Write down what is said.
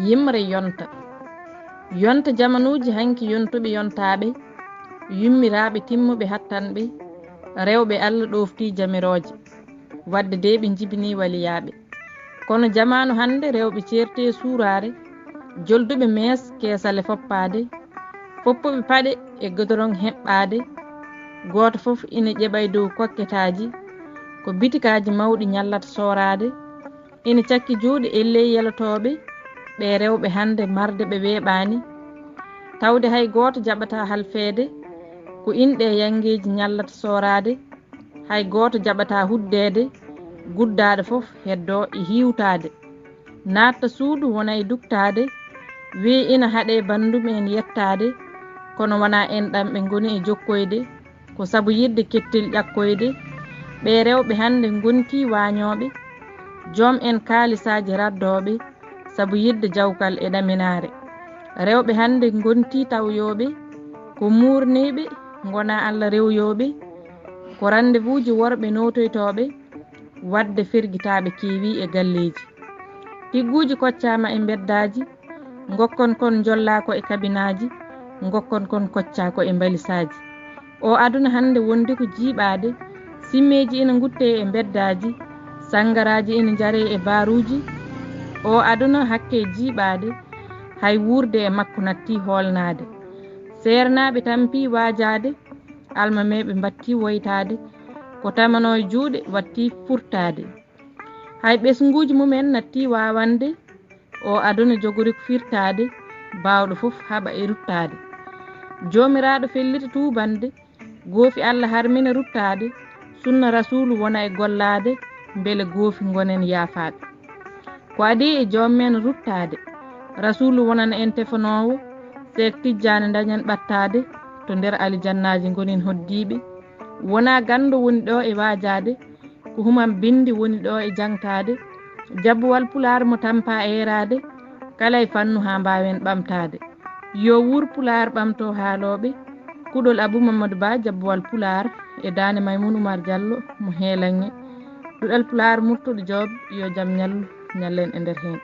yimre yonta jamanuuji hanki yontuɓe yontaaɓe yummiraaɓe timmuɓe hattanɓe rewɓe Allah ɗofti jamirooje wadde de ɓe jibini waliyaaɓe kono jamanu hande rewɓe ceerte suuraare jolduɓe mees keesale foppaade foppuɓe paɗe e godoron heɓɓaade gooto fof ina ƴeɓay dow kokketaaji ko bitikaaji mawɗi ñallata sooraade ina cakki juuɗe elle yelotooɓe ɓe rewɓe hande marde ɓe weeɓaani tawde hay gooto jaɓata halfeede ko inɗe yangeeji ñallata sooraade hay gooto jaɓata huddeede guddaaɗo fof heddoo e hiwtaade natta suudu wona e dugtaade wi ina haɗe banndum yettaade kono wona en ɗam ɓe ngoni e jokkoyde ko sabu yidde kettel ƴakkoyde ɓe rewɓe hande gonti waañooɓe joom en kaalisaaji raddooɓe sabu yidde jawkal e ɗaminaare rewɓe hande gonti tawyooɓe ko muurniiɓe ngona Allah rewyooɓe ko rendez-vous ji worɓe notoytooɓe wadde fergitaaɓe keewi e galleeji tigguuji koccaama e beddaaji ngokkon kon jollaa ko e kabinaaji ngokkon kon koccaa ko e mbalisaaji o aduna hande wondi ko jiiɓaade simmeeji ina ngutte e beddaaji sangaraaji ina jare e baaruuji o aduna hakke jiiɓaade hay wuurde e makko natti hoolnaade seernaaɓe tampi waajaade almameɓe mbatti woytaade ko tamano e juuɗe watti furtaade hay ɓesnguuji mumen natti waawande o aduna jogori ko firtaade baawɗo fof haɓa e ruttaade joomiraaɗo fellita tuubande goofi Allah harmina ruttaade sunna rasulu wona e gollaade mbele goofi gonen yaafaade ko adi e joom men ruttaade rasulu wonana en tefanoowo seek tijjaane dañen ɓattaade to nder alijannaaji gonin hoddiiɓe wona ganndo woni ɗo e waajaade ko human bindi woni ɗo e jangtaade jabbuwal pulaar mo tampa eeraade kala e fannu haa mbaawen ɓamtaade yo wuur pulaar ɓamto haalooɓe kuɗol Abou Mamadou Ba jabbuwal pulaar e daane Maymoun Oumar Diallo mo heelanŋe ɗuɗal pulaar murtuɗo Joob yo jam ñallu ñallen e nder heen